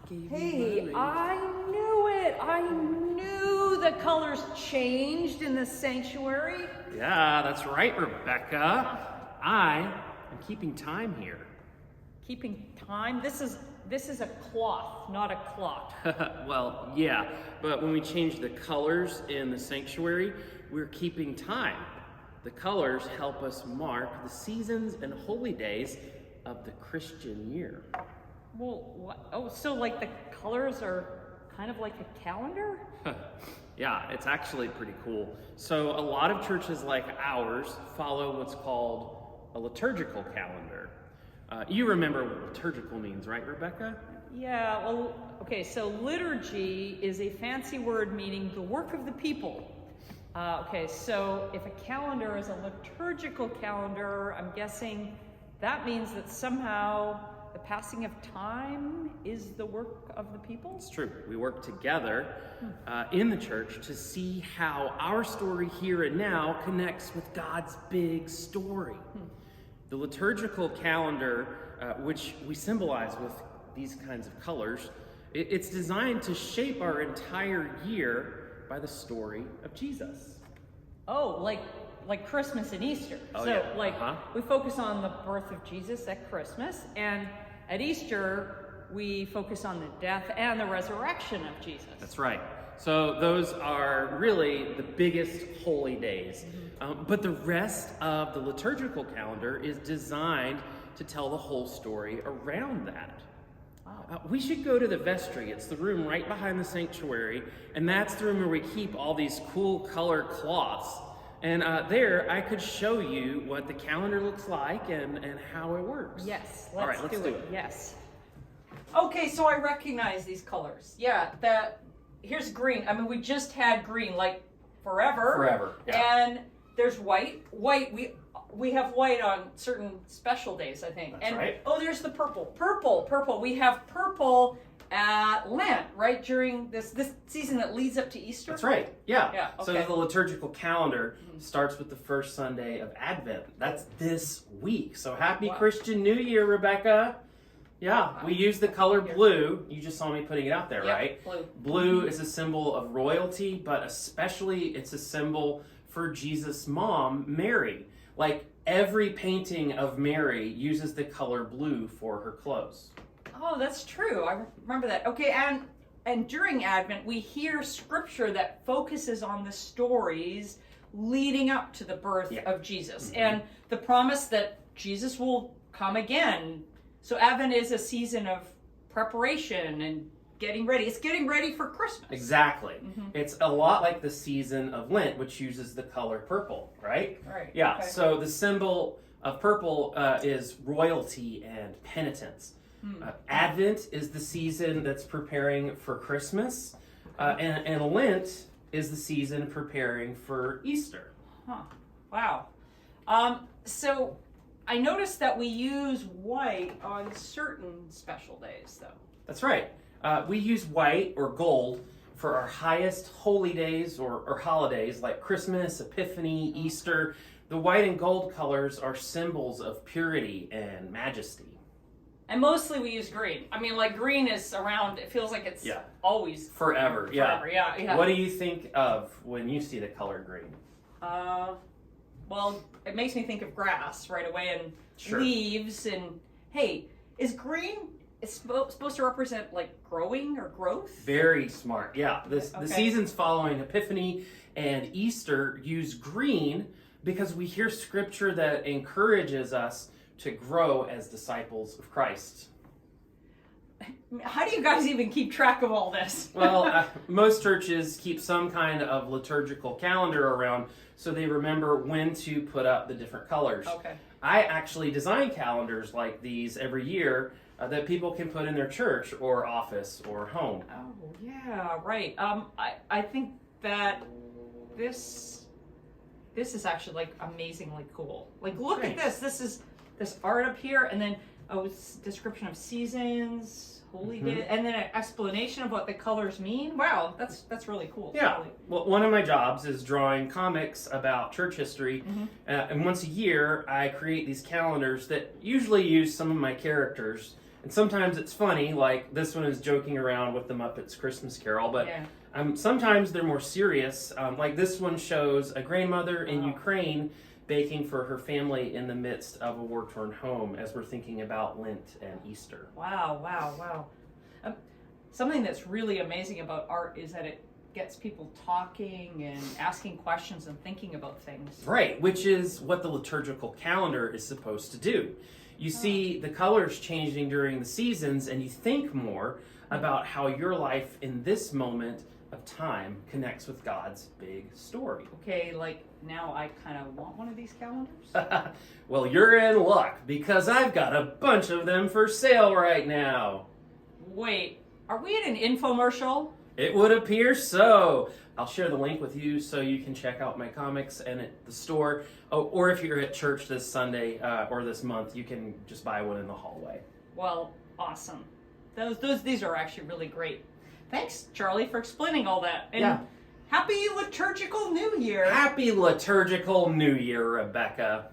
Hey, I knew it. I knew the colors changed in the sanctuary. Yeah, that's right, Rebecca. I am keeping time here. Keeping time? This is a cloth, not a clock. Well, yeah, but when we change the colors in the sanctuary, we're keeping time. The colors help us mark the seasons and holy days of the Christian year. Well, what? Oh, so like the colors are kind of like a calendar? Yeah, it's actually pretty cool. So a lot of churches like ours follow what's called a liturgical calendar. You remember what liturgical means, right, Rebecca? Yeah, well, okay, so liturgy is a fancy word meaning the work of the people. Okay, so if a calendar is a liturgical calendar, I'm guessing that means that somehow the passing of time is the work of the people? It's true. We work together in the church to see how our story here and now connects with God's big story. The liturgical calendar, which we symbolize with these kinds of colors, it's designed to shape our entire year by the story of Jesus. Oh, like Christmas and Easter. Oh, so yeah. We focus on the birth of Jesus at Christmas, and at Easter we focus on the death and the resurrection of Jesus. That's right. So those are really the biggest holy days. But the rest of the liturgical calendar is designed to tell the whole story around that. We should go to the vestry. It's the room right behind the sanctuary, and that's the room where we keep all these cool color cloths. And there, I could show you what the calendar looks like and how it works. Yes, All right, let's do it. Yes. Okay, so I recognize these colors. Yeah, here's green. I mean, we just had green like forever. Forever, yeah. And there's white. White, we have white on certain special days, I think. That's right. Oh, there's the purple. Purple. We have purple at Lent, right? During this season that leads up to Easter. That's right. Yeah. Yeah. So Okay. the liturgical calendar starts with the first Sunday of Advent. That's this week. So happy Christian New Year, Rebecca. Yeah, we use the color blue. You just saw me putting it out there, Yep, right? blue. Blue is a symbol of royalty, but especially it's a symbol for Jesus' mom, Mary. Like every painting of Mary uses the color blue for her clothes. Oh, that's true. I remember that. Okay, and during Advent, we hear scripture that focuses on the stories leading up to the birth of Jesus and the promise that Jesus will come again. So Advent is a season of preparation and getting ready. It's getting ready for Christmas. Exactly. It's a lot like the season of Lent, which uses the color purple, right? Right. Yeah, Okay. so the symbol of purple is royalty and penitence. Advent is the season that's preparing for Christmas, and Lent is the season preparing for Easter. Huh. Wow. So I noticed that we use white on certain special days, though. That's right. We use white or gold for our highest holy days or holidays like Christmas, Epiphany, Easter. The white and gold colors are symbols of purity and majesty. And mostly we use green. I mean, like green is around, it feels like it's always. Forever, yeah. Forever, yeah. What do you think of when you see the color green? Well, it makes me think of grass right away and Sure. leaves. And hey, is green supposed to represent like growing or growth? Very smart, yeah. The Okay. seasons following Epiphany and Easter use green because we hear scripture that encourages us to grow as disciples of Christ. How do you guys even keep track of all this? Well, most churches keep some kind of liturgical calendar around so they remember when to put up the different colors. Okay. I actually design calendars like these every year that people can put in their church or office or home. Oh, yeah, right. I think that this is actually like amazingly cool. Like, look at this. This is this art up here, and then it's description of seasons, holy days, and then an explanation of what the colors mean. Wow, that's really cool. Yeah. Really. Well, one of my jobs is drawing comics about church history, and once a year I create these calendars that usually use some of my characters And sometimes it's funny, like this one is joking around with the Muppets Christmas Carol, but sometimes they're more serious. Like this one shows a grandmother in Ukraine baking for her family in the midst of a war-torn home as we're thinking about Lent and Easter. Wow. Something that's really amazing about art is that it gets people talking and asking questions and thinking about things. Right, which is what the liturgical calendar is supposed to do. You see the colors changing during the seasons, and you think more about how your life in this moment of time connects with God's big story. Okay, like now I kind of want one of these calendars. Well, you're in luck because I've got a bunch of them for sale right now. Wait, are we in an infomercial? It would appear so. I'll share the link with you so you can check out my comics and at the store. Oh, or if you're at church this Sunday or this month, you can just buy one in the hallway. Well, awesome. These are actually really great. Thanks, Charlie, for explaining all that. And happy liturgical New Year. Happy liturgical New Year, Rebecca.